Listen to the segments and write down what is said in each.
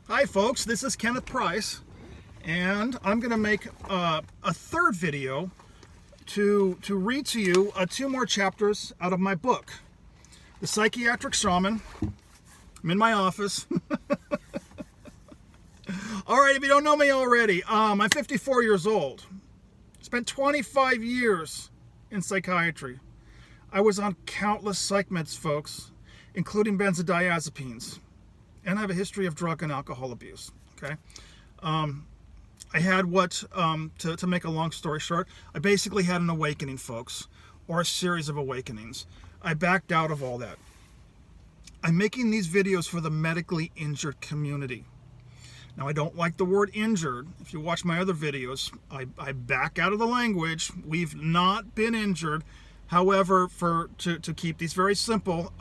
Hi folks, this is Kenneth Price, and I'm going to make a third video to read to you two more chapters out of my book, The Psychiatric Shaman. I'm in my office. Alright, if you don't know me already, I'm 54 years old. Spent 25 years in psychiatry. I was on countless psych meds, folks, including benzodiazepines. And I have a history of drug and alcohol abuse. Okay, I had to make a long story short, I basically had an awakening, folks, or a series of awakenings. I backed out of all that. I'm making these videos for the medically injured community. Now, I don't like the word injured. If you watch my other videos, I back out of the language. We've not been injured. However, to keep these very simple,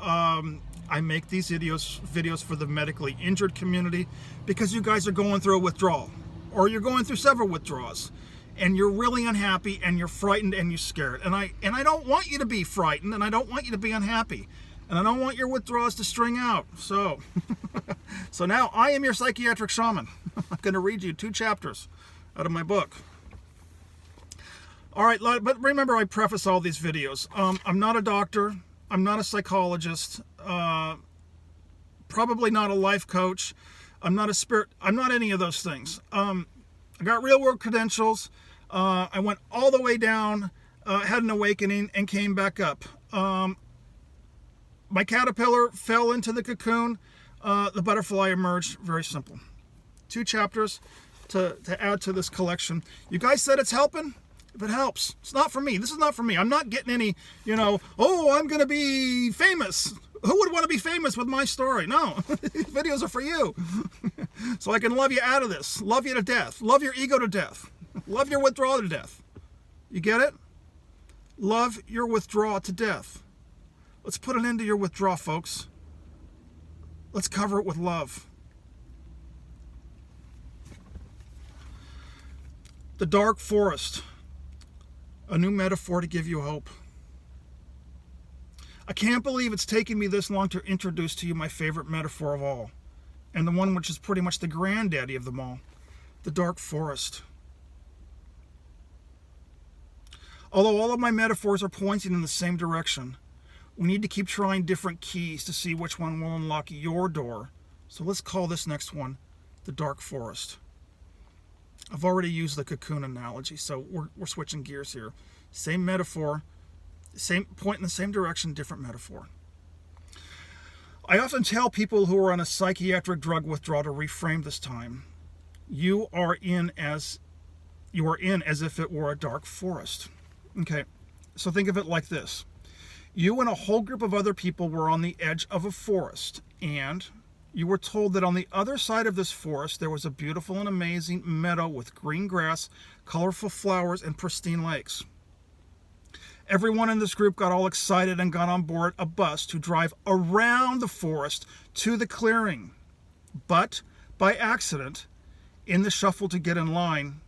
I make these videos for the medically injured community because you guys are going through a withdrawal, or you're going through several withdrawals, and you're really unhappy, and you're frightened, and you're scared. And I don't want you to be frightened, and I don't want you to be unhappy, and I don't want your withdrawals to string out. So, so now I am your psychiatric shaman. I'm going to read you 2 chapters out of my book. All right, but remember, I preface all these videos. I'm not a doctor. I'm not a psychologist. Probably not a life coach. I'm not a spirit. I'm not any of those things. I got real world credentials. I went all the way down, had an awakening, and came back up. My caterpillar fell into the cocoon. The butterfly emerged. Very simple. 2 chapters to add to this collection. You guys said it's helping? If it helps. It's not for me. This is not for me. I'm not getting any, oh, I'm going to be famous. Who would want to be famous with my story? No. These videos are for you. So I can love you out of this. Love you to death. Love your ego to death. Love your withdrawal to death. You get it? Love your withdrawal to death. Let's put an end to your withdrawal, folks. Let's cover it with love. The dark forest. A new metaphor to give you hope. I can't believe it's taken me this long to introduce to you my favorite metaphor of all, and the one which is pretty much the granddaddy of them all, the dark forest. Although all of my metaphors are pointing in the same direction, we need to keep trying different keys to see which one will unlock your door. So let's call this next one the dark forest. I've already used the cocoon analogy, so we're switching gears here. Same metaphor, same point in the same direction, different metaphor. I often tell people who are on a psychiatric drug withdrawal to reframe this time. You are in as if it were a dark forest. Okay, so think of it like this. You and a whole group of other people were on the edge of a forest, and you were told that on the other side of this forest there was a beautiful and amazing meadow with green grass, colorful flowers, and pristine lakes. Everyone in this group got all excited and got on board a bus to drive around the forest to the clearing. But, by accident, in the shuffle to get in line,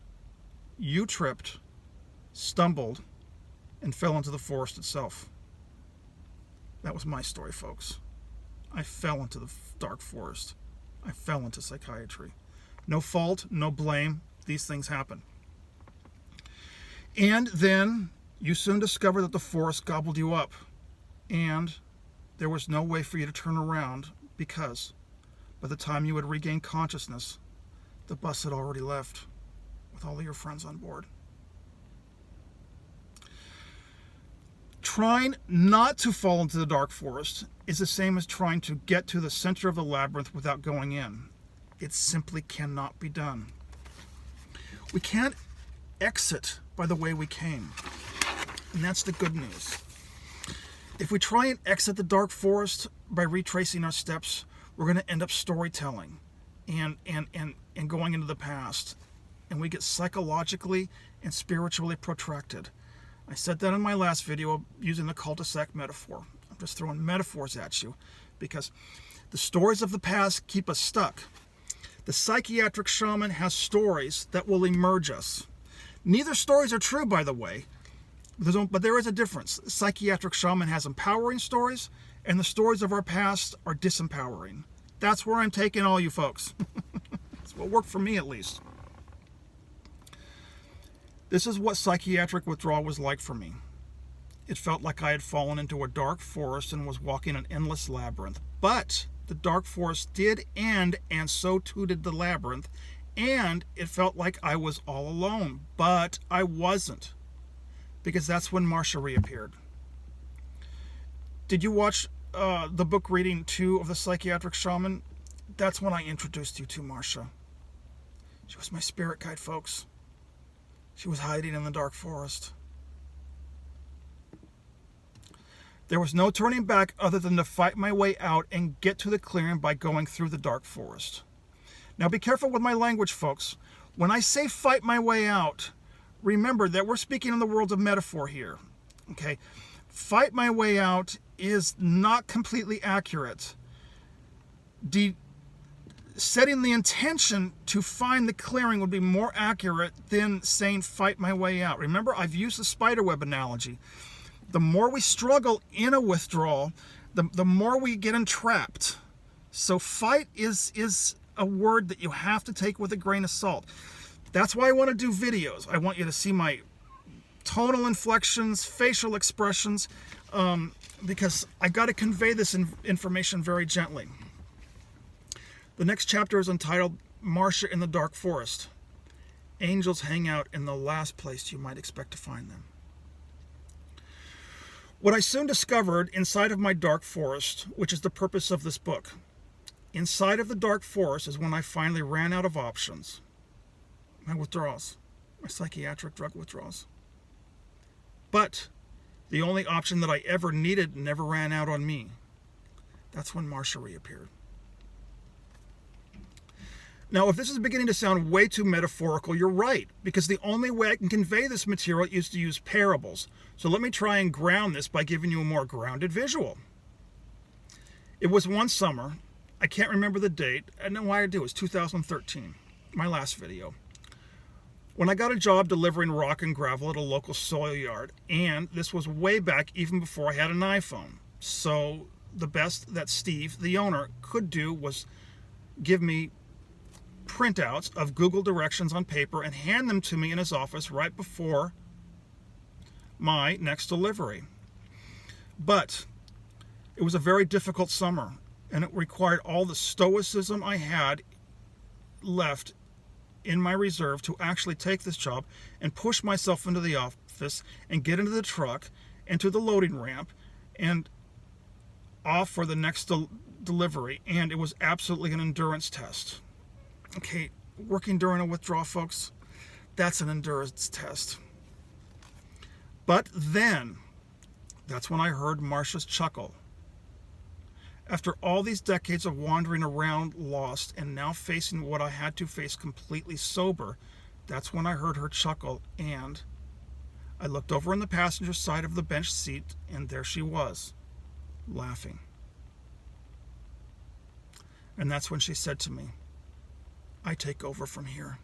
you tripped, stumbled, and fell into the forest itself. That was my story, folks. I fell into the dark forest. I fell into psychiatry. No fault, no blame. These things happen. And then you soon discover that the forest gobbled you up. And there was no way for you to turn around because by the time you had regained consciousness, the bus had already left with all of your friends on board. Trying not to fall into the dark forest is the same as trying to get to the center of the labyrinth without going in. It simply cannot be done. We can't exit by the way we came. And that's the good news. If we try and exit the dark forest by retracing our steps, we're going to end up storytelling and going into the past. And we get psychologically and spiritually protracted. I said that in my last video using the cul-de-sac metaphor. I'm just throwing metaphors at you because the stories of the past keep us stuck. The psychiatric shaman has stories that will emerge us. Neither stories are true, by the way, but there is a difference. The psychiatric shaman has empowering stories, and the stories of our past are disempowering. That's where I'm taking all you folks. That's what worked for me, at least. This is what psychiatric withdrawal was like for me. It felt like I had fallen into a dark forest and was walking an endless labyrinth. But the dark forest did end, and so too did the labyrinth. And it felt like I was all alone. But I wasn't. Because that's when Marcia reappeared. Did you watch the book reading 2 of the Psychiatric Shaman? That's when I introduced you to Marcia. She was my spirit guide, folks. She was hiding in the dark forest. There was no turning back other than to fight my way out and get to the clearing by going through the dark forest. Now be careful with my language, folks. When I say fight my way out, remember that we're speaking in the world of metaphor here. Okay? Fight my way out is not completely accurate. Setting the intention to find the clearing would be more accurate than saying fight my way out. Remember, I've used the spiderweb analogy. The more we struggle in a withdrawal, the more we get entrapped. So fight is a word that you have to take with a grain of salt. That's why I want to do videos. I want you to see my tonal inflections, facial expressions, because I got to convey this information very gently. The next chapter is entitled Marcia in the Dark Forest. Angels hang out in the last place you might expect to find them. What I soon discovered inside of my dark forest, which is the purpose of this book, inside of the dark forest is when I finally ran out of options. My withdrawals, my psychiatric drug withdrawals. But the only option that I ever needed never ran out on me. That's when Marcia reappeared. Now, if this is beginning to sound way too metaphorical, you're right, because the only way I can convey this material is to use parables. So let me try and ground this by giving you a more grounded visual. It was one summer. I can't remember the date. I know why I do. It was 2013, my last video. When I got a job delivering rock and gravel at a local soil yard, and this was way back even before I had an iPhone. So the best that Steve, the owner, could do was give me printouts of Google directions on paper and hand them to me in his office right before my next delivery. But it was a very difficult summer, and it required all the stoicism I had left in my reserve to actually take this job and push myself into the office and get into the truck and to the loading ramp and off for the next delivery. And it was absolutely an endurance test. Okay, working during a withdrawal, folks, that's an endurance test. But then, that's when I heard Marcia's chuckle. After all these decades of wandering around lost and now facing what I had to face completely sober, that's when I heard her chuckle, and I looked over on the passenger side of the bench seat, and there she was, laughing. And that's when she said to me, I take over from here.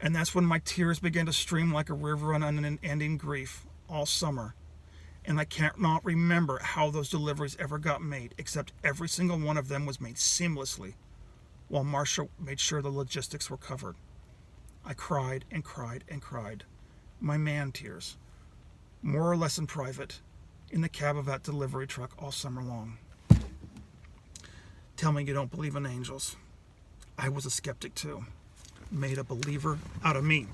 And that's when my tears began to stream like a river on unending grief all summer. And I can't not remember how those deliveries ever got made, except every single one of them was made seamlessly, while Marcia made sure the logistics were covered. I cried and cried and cried. My man tears, more or less in private, in the cab of that delivery truck all summer long. Tell me you don't believe in angels. I was a skeptic too. Made a believer out of me.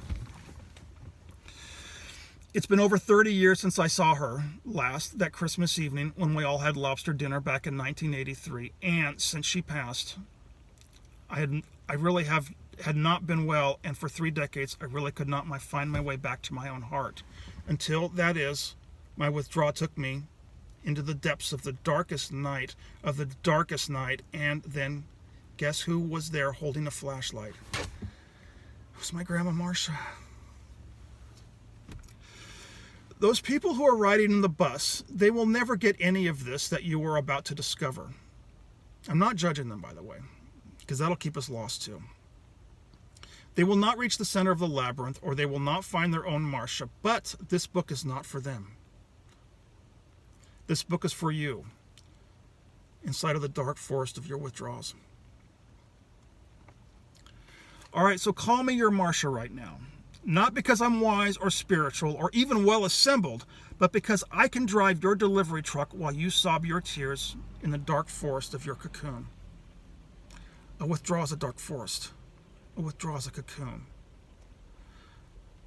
It's been over 30 years since I saw her last, that Christmas evening when we all had lobster dinner back in 1983. And since she passed, I really had not been well, and for 3 decades I really could not find my way back to my own heart. Until, that is, my withdrawal took me into the depths of the darkest night, and then guess who was there holding a flashlight? It was my grandma Marcia. Those people who are riding in the bus, they will never get any of this that you are about to discover. I'm not judging them, by the way, because that'll keep us lost too. They will not reach the center of the labyrinth, or they will not find their own Marcia, but this book is not for them. This book is for you. inside of the dark forest of your withdrawals. All right, so call me your Marsha right now. Not because I'm wise or spiritual or even well assembled, but because I can drive your delivery truck while you sob your tears in the dark forest of your cocoon. A withdrawal is a dark forest. A withdrawal is a cocoon.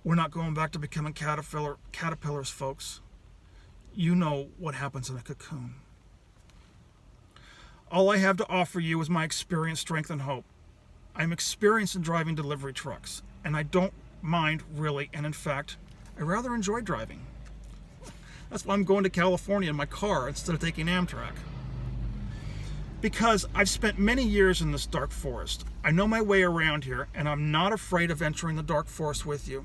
We're not going back to becoming caterpillars, folks. You know what happens in a cocoon. All I have to offer you is my experience, strength, and hope. I'm experienced in driving delivery trucks, and I don't mind really, and in fact, I rather enjoy driving. That's why I'm going to California in my car instead of taking Amtrak. Because I've spent many years in this dark forest. I know my way around here, and I'm not afraid of entering the dark forest with you.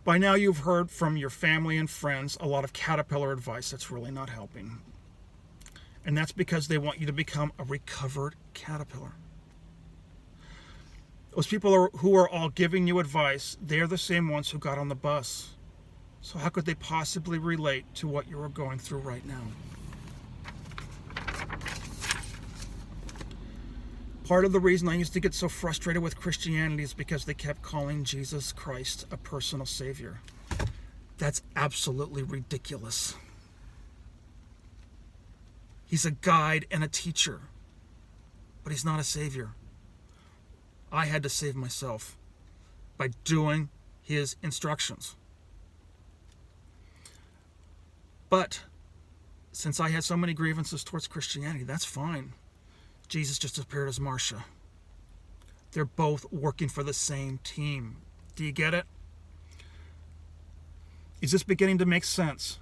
By now you've heard from your family and friends a lot of caterpillar advice that's really not helping. And that's because they want you to become a recovered caterpillar. Those people who are all giving you advice, they're the same ones who got on the bus. So how could they possibly relate to what you are going through right now? Part of the reason I used to get so frustrated with Christianity is because they kept calling Jesus Christ a personal savior. That's absolutely ridiculous. He's a guide and a teacher, but he's not a savior. I had to save myself by doing his instructions. But since I had so many grievances towards Christianity, that's fine. Jesus just appeared as Marsha. They're both working for the same team. Do you get it? Is this beginning to make sense?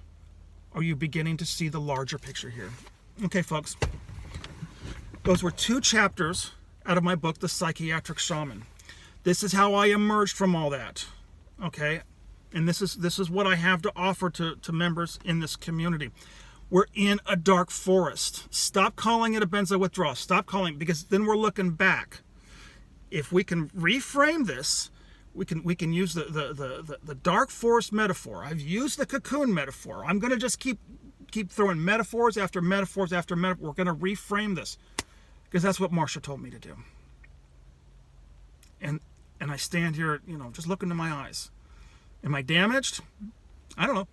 Are you beginning to see the larger picture here? Okay, folks. Those were 2 chapters out of my book, The Psychiatric Shaman. This is how I emerged from all that. Okay? And this is what I have to offer to members in this community. We're in a dark forest. Stop calling it a benzo withdrawal. Stop calling it, because then we're looking back. If we can reframe this, we can use the dark forest metaphor. I've used the cocoon metaphor. I'm going to just keep throwing metaphors after metaphors after metaphor. We're going to reframe this, because that's what Marsha told me to do. And I stand here, just look into my eyes. Am I damaged? I don't know.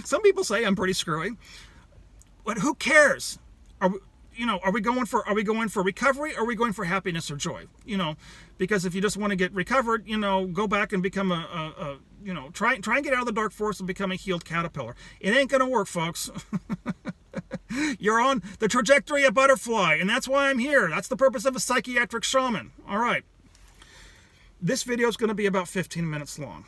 Some people say I'm pretty screwy, but who cares? Are we going for recovery, or are we going for happiness or joy? Because if you just want to get recovered, go back and become try and get out of the dark forest and become a healed caterpillar. It ain't gonna work, folks. You're on the trajectory of butterfly, and that's why I'm here. That's the purpose of a psychiatric shaman. All right. This video is going to be about 15 minutes long.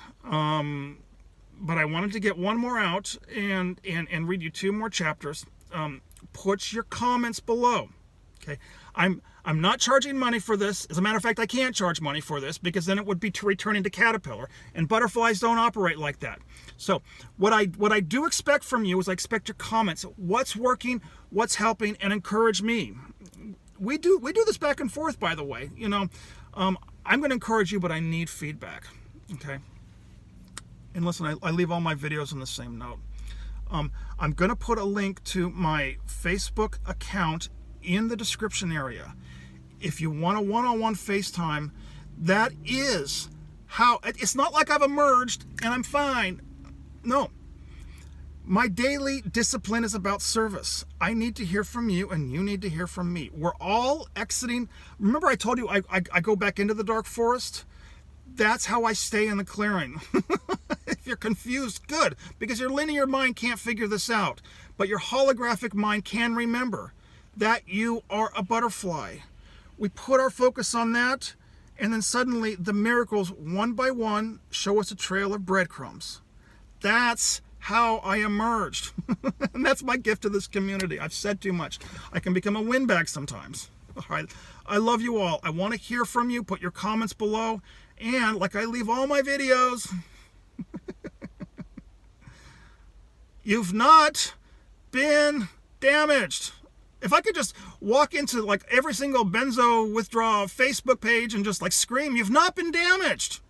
But I wanted to get one more out and read you 2 more chapters. Put your comments below. Okay, I'm not charging money for this. As a matter of fact, I can't charge money for this, because then it would be to returning to caterpillar, and butterflies don't operate like that. So what I do expect from you is I expect your comments. What's working, what's helping, and encourage me. We do this back and forth, by the way. I'm going to encourage you, but I need feedback. Okay. And listen, I leave all my videos on the same note. I'm going to put a link to my Facebook account in the description area. If you want a one-on-one FaceTime, that is how... It's not like I've emerged and I'm fine. No. My daily discipline is about service. I need to hear from you, and you need to hear from me. We're all exiting. Remember I told you I go back into the dark forest? That's how I stay in the clearing. If you're confused, good, because your linear mind can't figure this out. But your holographic mind can remember that you are a butterfly. We put our focus on that, and then suddenly the miracles, one by one, show us a trail of breadcrumbs. That's how I emerged. And that's my gift to this community. I've said too much. I can become a windbag sometimes. All right. I love you all. I want to hear from you. Put your comments below. And like I leave all my videos, you've not been damaged. If I could just walk into like every single benzo withdrawal Facebook page and just like scream, you've not been damaged.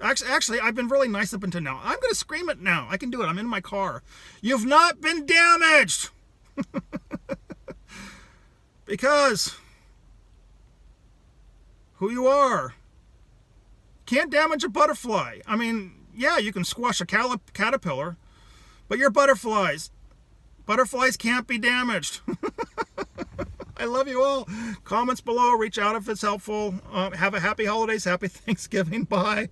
Actually, I've been really nice up until now. I'm going to scream it now. I can do it. I'm in my car. You've not been damaged. Because who you are. Can't damage a butterfly. I mean, yeah, you can squash a caterpillar, but you're butterflies. Butterflies can't be damaged. I love you all. Comments below. Reach out if it's helpful. Have a happy holidays. Happy Thanksgiving. Bye.